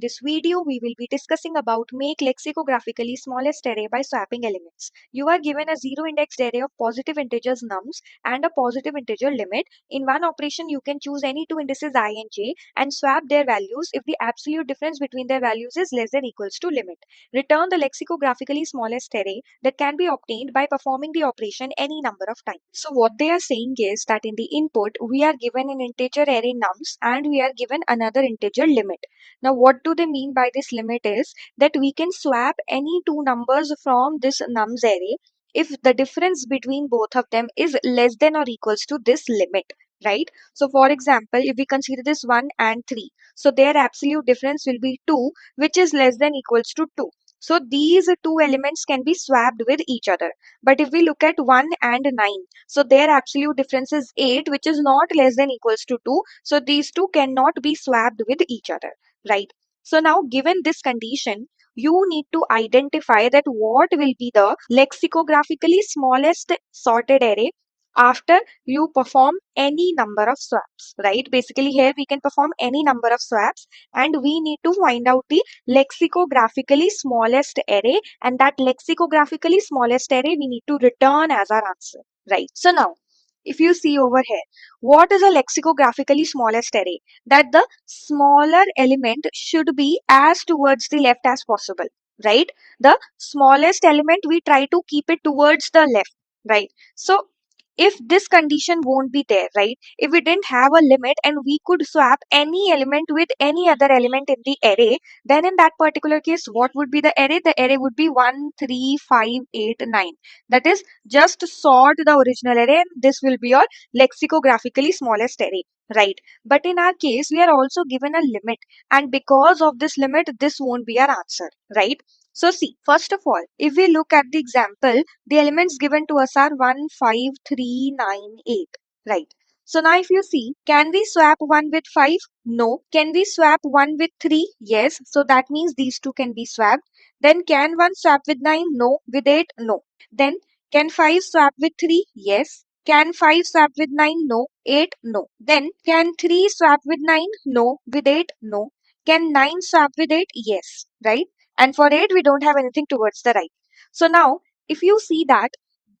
this video, we will be discussing about make lexicographically smallest array by swapping elements. You are given a zero indexed array of positive integers nums and a positive integer limit. In one operation, you can choose any two indices I and j and swap their values if the absolute difference between their values is less than equals to limit. Return the lexicographically smallest array that can be obtained by performing the operation any number of times. So what they are saying is that in the input, we are given an integer array nums and we are given another integer limit. Now what do they mean by this limit is that we can swap any two numbers from this nums array if the difference between both of them is less than or equals to this limit, right? So for example, if we consider this 1 and 3, so their absolute difference will be 2, which is less than equals to 2. So these two elements can be swapped with each other. But if we look at 1 and 9, so their absolute difference is 8, which is not less than equals to 2. So these two cannot be swapped with each other, right? So now given this condition, you need to identify that what will be the lexicographically smallest sorted array after you perform any number of swaps, right? Basically here we can perform any number of swaps and we need to find out the lexicographically smallest array, and that lexicographically smallest array we need to return as our answer, right? So now if you see over here, what is a lexicographically smallest array? That the smaller element should be as towards the left as possible, right? The smallest element we try to keep it towards the left, right? So if this condition won't be there, right? If we didn't have a limit and we could swap any element with any other element in the array, then in that particular case, what would be the array? The array would be 1, 3, 5, 8, 9. That is, just sort the original array and this will be your lexicographically smallest array, right? But in our case, we are also given a limit, and because of this limit, this won't be our answer, right? So see, first of all, if we look at the example, the elements given to us are 1, 5, 3, 9, 8, right? So now if you see, can we swap 1 with 5? No. Can we swap 1 with 3? Yes. So that means these two can be swapped. Then can 1 swap with 9? No. With 8? No. Then can 5 swap with 3? Yes. Can 5 swap with 9? No. 8? No. Then can 3 swap with 9? No. With 8? No. Can 9 swap with 8? Yes. Right? And for 8, we don't have anything towards the right. So now, if you see that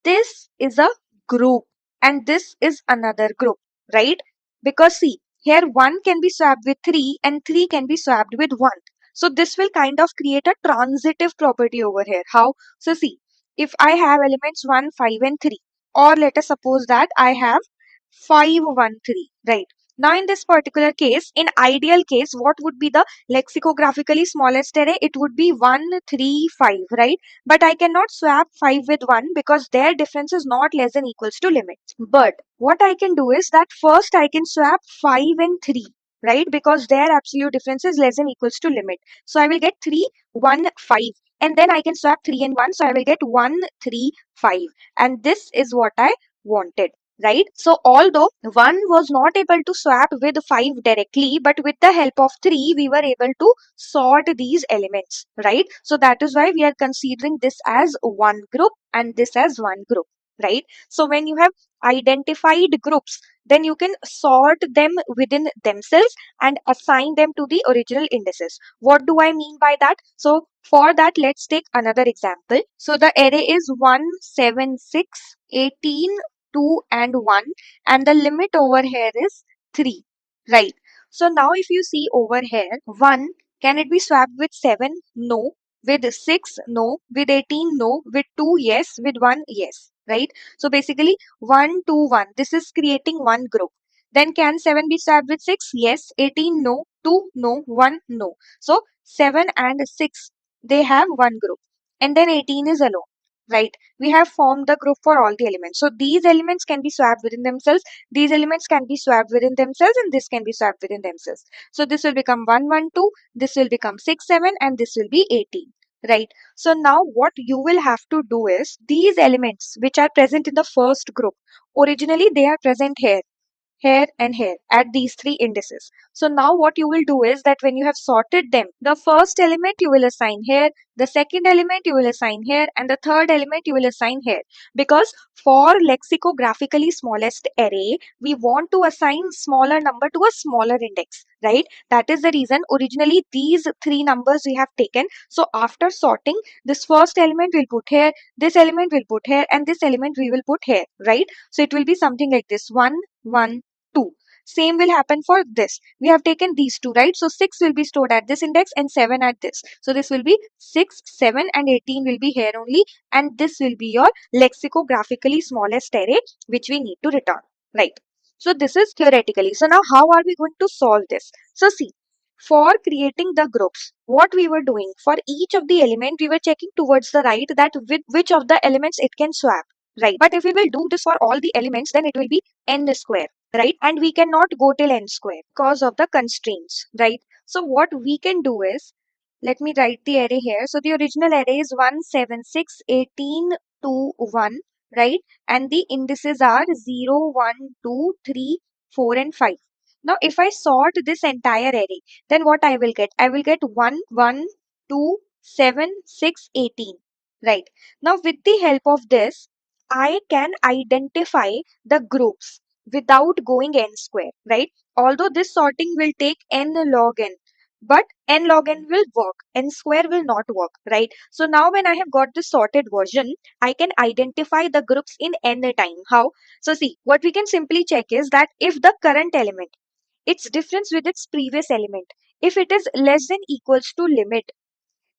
this is a group and this is another group, right? Because see, here 1 can be swapped with 3 and 3 can be swapped with 1. So this will kind of create a transitive property over here. How? So see, if I have elements 1, 5 and 3, or let us suppose that I have 5, 1, 3, right? Now in this particular case, in ideal case, what would be the lexicographically smallest array? It would be 1, 3, 5, right? But I cannot swap 5 with 1 because their difference is not less than equals to limit. But what I can do is that first I can swap 5 and 3, right? Because their absolute difference is less than equals to limit. So I will get 3, 1, 5. And then I can swap 3 and 1. So I will get 1, 3, 5. And this is what I wanted, right? So although 1 was not able to swap with 5 directly, but with the help of 3, we were able to sort these elements, right? So that is why we are considering this as one group and this as one group, right? So when you have identified groups, then you can sort them within themselves and assign them to the original indices. What do I mean by that? So for that, let's take another example. So the array is 1, 7, 6, 18, 2 and 1, and the limit over here is 3, right? So now if you see over here, 1, can it be swapped with 7? No. With 6? No. With 18? No. With 2? Yes. With 1? Yes, right? So basically 1, 2, 1. This is creating one group. Then can 7 be swapped with 6? Yes. 18? No. 2? No. 1? No. So 7 and 6, they have one group. And then 18 is alone, right? We have formed the group for all the elements. So these elements can be swapped within themselves. These elements can be swapped within themselves and this can be swapped within themselves. So this will become 1, 1, 2. This will become 6, 7 and this will be 18. Right. So now what you will have to do is these elements which are present in the first group, originally they are present here and here at these three indices. So now what you will do is that when you have sorted them, the first element you will assign here, the second element you will assign here, and the third element you will assign here. Because for lexicographically smallest array, we want to assign smaller number to a smaller index. right? That is the reason originally these three numbers we have taken. So after sorting, this first element we'll put here, this element we'll put here, and this element we will put here, right? So it will be something like this: 1, 1, 2. Same will happen for this. We have taken these two, right? So 6 will be stored at this index and 7 at this. So this will be 6, 7, and 18 will be here only. And this will be your lexicographically smallest array which we need to return, right? So this is theoretically. So now how are we going to solve this? So see, for creating the groups, what we were doing, for each of the element, we were checking towards the right that with which of the elements it can swap, right? But if we will do this for all the elements, then it will be n square, right? And we cannot go till n square because of the constraints, right? So what we can do is, let me write the array here. So the original array is 1, 7, 6, 18, 2, 1, right? And the indices are 0, 1, 2, 3, 4, and 5. Now, if I sort this entire array, then what I will get? I will get 1, 1, 2, 7, 6, 18. Right. Now, with the help of this, I can identify the groups without going n square, right? Although this sorting will take n log n, but n log n will work, n square will not work, right? So now when I have got this sorted version, I can identify the groups in n time. How? So see, what we can simply check is that if the current element, its difference with its previous element, if it is less than equals to limit,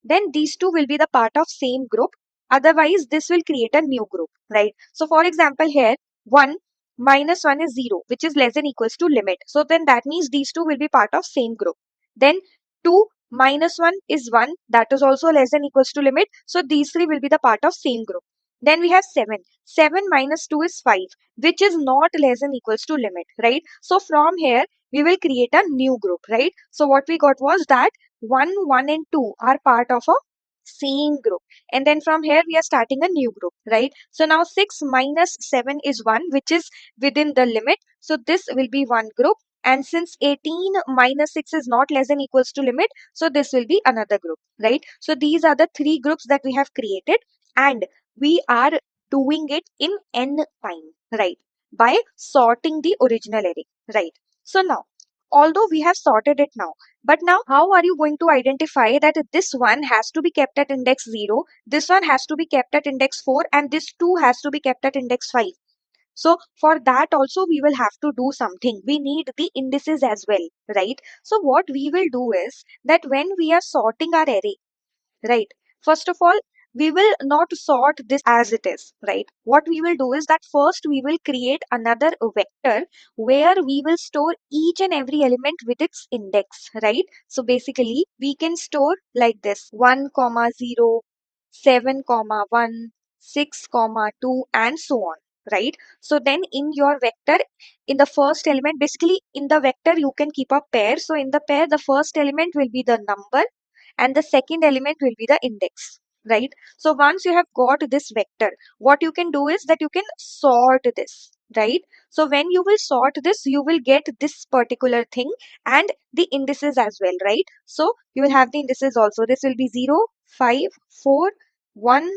then these two will be the part of same group. Otherwise, this will create a new group, right? So for example, here 1 minus 1 is 0, which is less than equals to limit. So then that means these two will be part of same group. Then 2 minus 1 is 1, that is also less than equals to limit. So these three will be the part of same group. Then we have 7. 7 minus 2 is 5, which is not less than equals to limit, right? So from here, we will create a new group, right? So what we got was that 1, 1 and 2 are part of a same group. And then from here we are starting a new group, right? So now 6 minus 7 is 1, which is within the limit. So this will be one group. And since 18 minus 6 is not less than equals to limit, so this will be another group, right? So these are the three groups that we have created, and we are doing it in n time, right? By sorting the original array, right? So now, although we have sorted it now, but now, how are you going to identify that this one has to be kept at index 0, this one has to be kept at index 4, and this 2 has to be kept at index 5? So, for that also, we will have to do something. We need the indices as well, right? So, what we will do is that when we are sorting our array, right? First of all, we will not sort this as it is, right? What we will do is that first we will create another vector where we will store each and every element with its index, right? So basically, we can store like this: 1, comma 0, 7, comma 1, 6, comma 2, and so on, right? So then in your vector, in the first element, basically in the vector, you can keep a pair. So in the pair, the first element will be the number and the second element will be the index, right? So once you have got this vector, what you can do is that you can sort this, right? So when you will sort this, you will get this particular thing and the indices as well, right? So you will have the indices also. This will be 0, 5, 4, 1,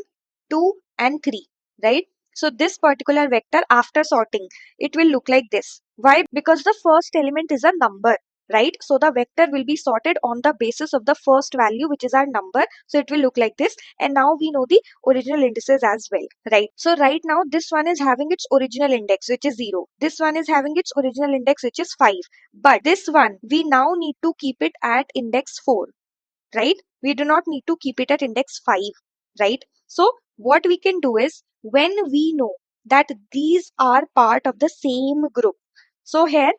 2, and 3, right? So this particular vector, after sorting, it will look like this. Why? Because the first element is a number, right? So the vector will be sorted on the basis of the first value, which is our number. So it will look like this. And now we know the original indices as well, right? So right now this one is having its original index, which is 0. This one is having its original index, which is 5. But this one, we now need to keep it at index 4, right? We do not need to keep it at index 5, right? So what we can do is, when we know that these are part of the same group, so here,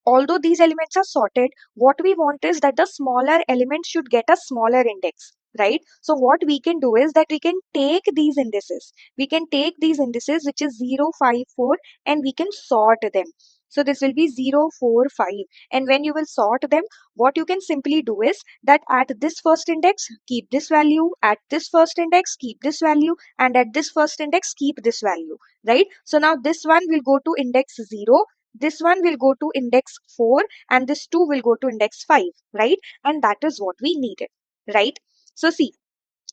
although these elements are sorted, what we want is that the smaller element should get a smaller index, right? So what we can do is that we can take these indices. We can take these indices, which is 0, 5, 4, and we can sort them. So this will be 0, 4, 5. And when you will sort them, what you can simply do is that at this first index, keep this value, at this first index, keep this value, and at this first index, keep this value, right? So now this one will go to index 0, this one will go to index 4, and this 2 will go to index 5, right? And that is what we needed, right? So see,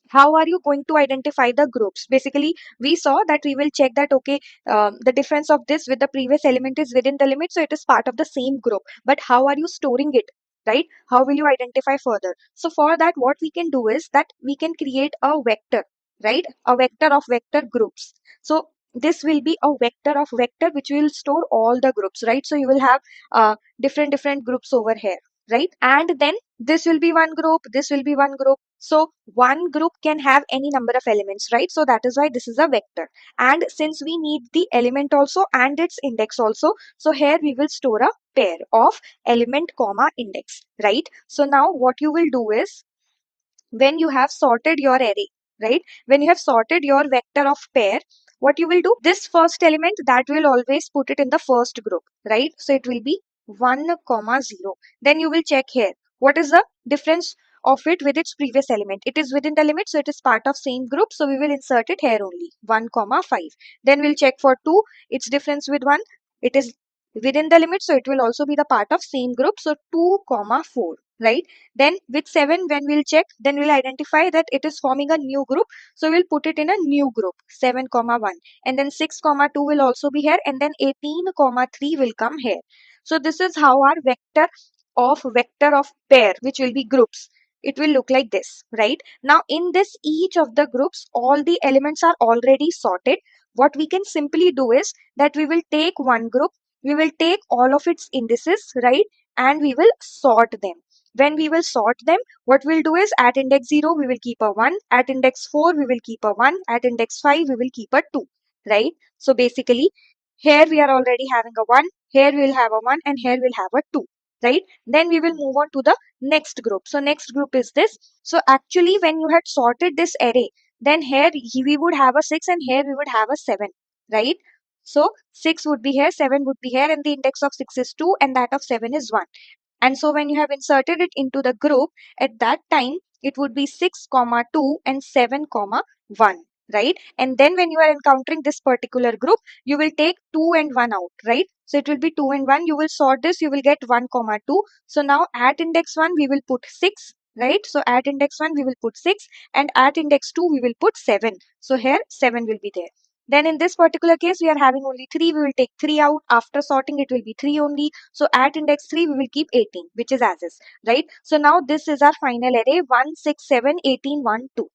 how are you going to identify the groups? Basically, we saw that we will check that, okay, the difference of this with the previous element is within the limit, so it is part of the same group. But how are you storing it? right? How will you identify further? So for that, what we can do is that we can create a vector, right? A vector of vector groups. So this will be a vector of vector which will store all the groups, right? So you will have different groups over here, right? And then this will be one group, this will be one group. So one group can have any number of elements, right? So that is why this is a vector. And since we need the element also and its index also, so here we will store a pair of element comma index, right? So now what you will do is, when you have sorted your array, right? When you have sorted your vector of pair, what you will do, this first element, that will always put it in the first group, right? So it will be 1 comma 0. Then you will check here, what is the difference of it with its previous element? It is within the limit, so it is part of same group, so we will insert it here only, 1 comma 5. Then we'll check for 2, its difference with 1, it is within the limit, so it will also be the part of same group, so 2 comma 4, right? Then with 7, when we'll check, then we'll identify that it is forming a new group. So we'll put it in a new group, 7 comma 1. And then 6 comma 2 will also be here. And then 18 comma 3 will come here. So this is how our vector of pair, which will be groups, it will look like this, right? Now in this, each of the groups, all the elements are already sorted. What we can simply do is that we will take one group, we will take all of its indices, right? And we will sort them. When we will sort them, what we'll do is, at index 0 we will keep a 1, at index 4 we will keep a 1, at index 5 we will keep a 2, right? So basically here we are already having a 1, here we will have a 1, and here we'll have a 2, right? Then we will move on to the next group. So next group is this. So actually when you had sorted this array, then here we would have a 6 and here we would have a 7, right? So 6 would be here, 7 would be here, and the index of 6 is 2 and that of 7 is 1. And so when you have inserted it into the group, at that time, it would be 6 comma 2 and 7 comma 1, right? And then when you are encountering this particular group, you will take 2 and 1 out, right? So it will be 2 and 1. You will sort this, you will get 1 comma 2. So now at index 1, we will put 6, right? So at index 1, we will put 6, and at index 2, we will put 7. So here 7 will be there. Then in this particular case, we are having only 3. We will take 3 out. After sorting, it will be 3 only. So at index 3, we will keep 18, which is as is, right? So now this is our final array, 1, 6, 7, 18, 1, 2.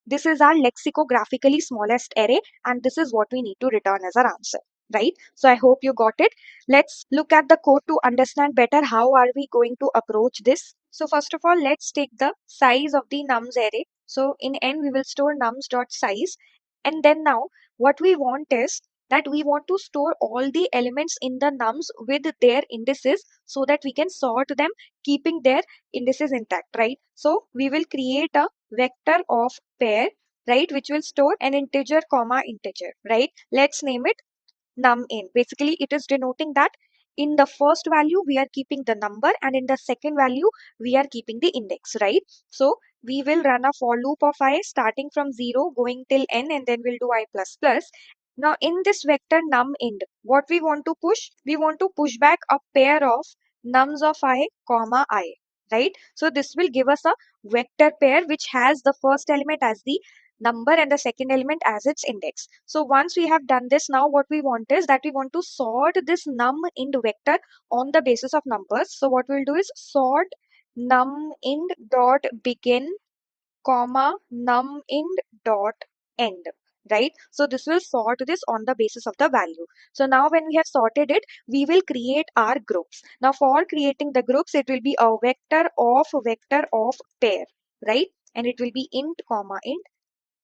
This is our lexicographically smallest array, and this is what we need to return as our answer, right? So I hope you got it. Let's look at the code to understand better how are we going to approach this. So first of all, let's take the size of the nums array. So in n, we will store nums.size. And then now what we want is that we want to store all the elements in the nums with their indices so that we can sort them keeping their indices intact, right? So we will create a vector of pair, right, which will store an integer comma integer, right? Let's name it num in. Basically it is denoting that in the first value we are keeping the number and in the second value we are keeping the index, right? So we will run a for loop of I starting from 0 going till n, and then we'll do I plus plus. Now in this vector num int, what we want to push, we want to push back a pair of nums of I comma I, right? So this will give us a vector pair which has the first element as the number and the second element as its index. So once we have done this, now what we want is that we want to sort this num int vector on the basis of numbers. So what we'll do is sort num int dot begin comma num int dot end, right? So this will sort this on the basis of the value. So now when we have sorted it, we will create our groups. Now for creating the groups, it will be a vector of pair, right? And it will be int comma int,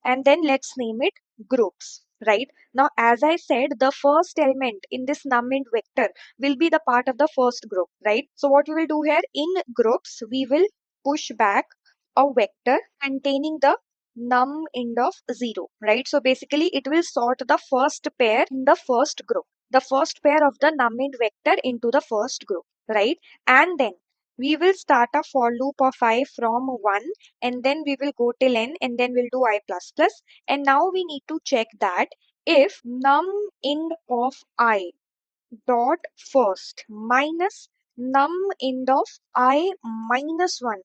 and then let's name it groups, right? Now as I said, the first element in this num int vector will be the part of the first group, right? So what we will do here, in groups we will push back a vector containing the num int of 0, right? So basically it will sort the first pair in the first group, the first pair of the num int vector into the first group, right? And then we will start a for loop of I from 1, and then we will go till n, and then we'll do I plus plus. And now we need to check that if num int of I dot first minus num int of I minus 1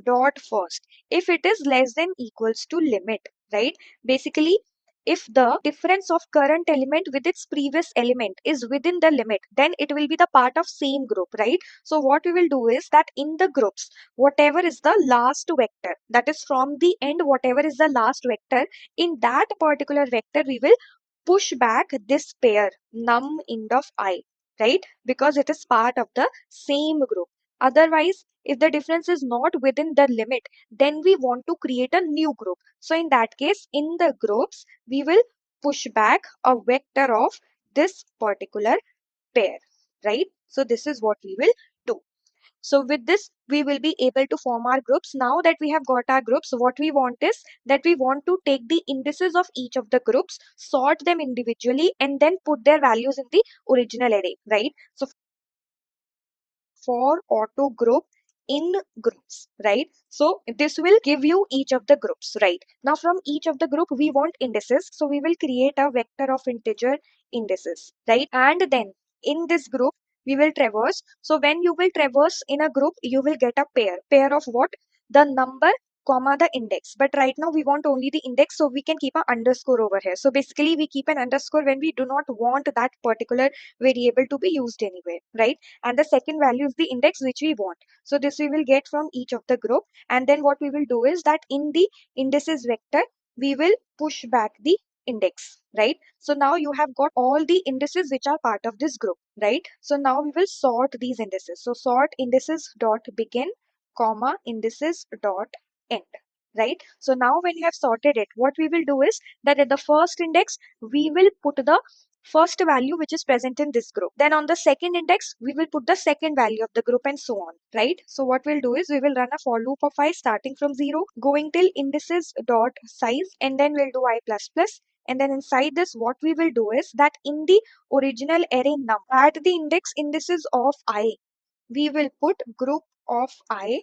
dot first, if it is less than equals to limit, right? Basically if the difference of current element with its previous element is within the limit, then it will be the part of same group, right? So what we will do is that in the groups, whatever is the last vector, that is from the end, whatever is the last vector, in that particular vector, we will push back this pair num end of I, right? Because it is part of the same group. Otherwise, if the difference is not within the limit, then we want to create a new group. So in that case, in the groups, we will push back a vector of this particular pair, right? So this is what we will do. So with this, we will be able to form our groups. Now that we have got our groups, what we want is that we want to take the indices of each of the groups, sort them individually, and then put their values in the original array, right? So for auto group in groups, right? So this will give you each of the groups, right? Now from each of the group, we want indices. So we will create a vector of integer indices, right? And then in this group, we will traverse. So when you will traverse in a group, you will get a pair of what? The number comma the index. But right now we want only the index, so we can keep an underscore over here. So basically we keep an underscore when we do not want that particular variable to be used anywhere, right? And the second value is the index which we want. So this we will get from each of the group. And then what we will do is that in the indices vector, we will push back the index, right? So now you have got all the indices which are part of this group, right? So now we will sort these indices. So sort indices dot begin comma indices dot end, right? So now when you have sorted it, what we will do is that at the first index, we will put the first value which is present in this group. Then on the second index, we will put the second value of the group and so on, right? So what we'll do is we will run a for loop of I starting from 0, going till indices dot size, and then we'll do I plus plus. And then inside this, what we will do is that in the original array num, at the index indices of I, we will put group of I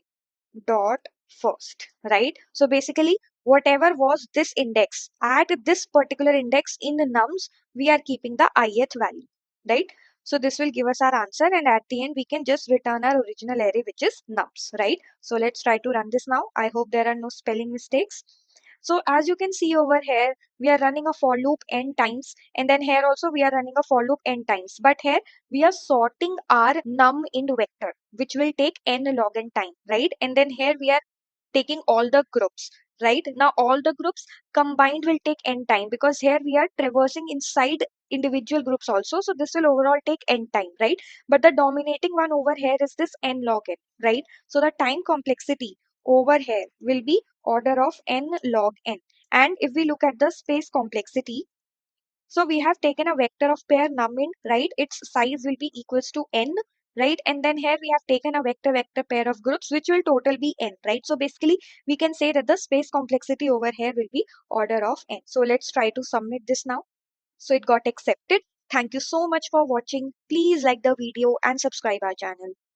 dot first, right? So basically, whatever was this index, at this particular index in the nums, we are keeping the ith value, right? So this will give us our answer, and at the end we can just return our original array which is nums, right? So let's try to run this now. I hope there are no spelling mistakes. So as you can see over here, we are running a for loop n times, and then here also we are running a for loop n times. But here we are sorting our num into vector, which will take n log n time, right? And then here we are taking all the groups, right? Now all the groups combined will take n time, because here we are traversing inside individual groups also. So this will overall take n time, right? But the dominating one over here is this n log n, right? So the time complexity over here will be order of n log n. And if we look at the space complexity, so we have taken a vector of pair num in, right? Its size will be equals to n, right? And then here we have taken a vector pair of groups, which will total be n, right? So basically, we can say that the space complexity over here will be order of n. So let's try to submit this now. So it got accepted. Thank you so much for watching. Please like the video and subscribe our channel.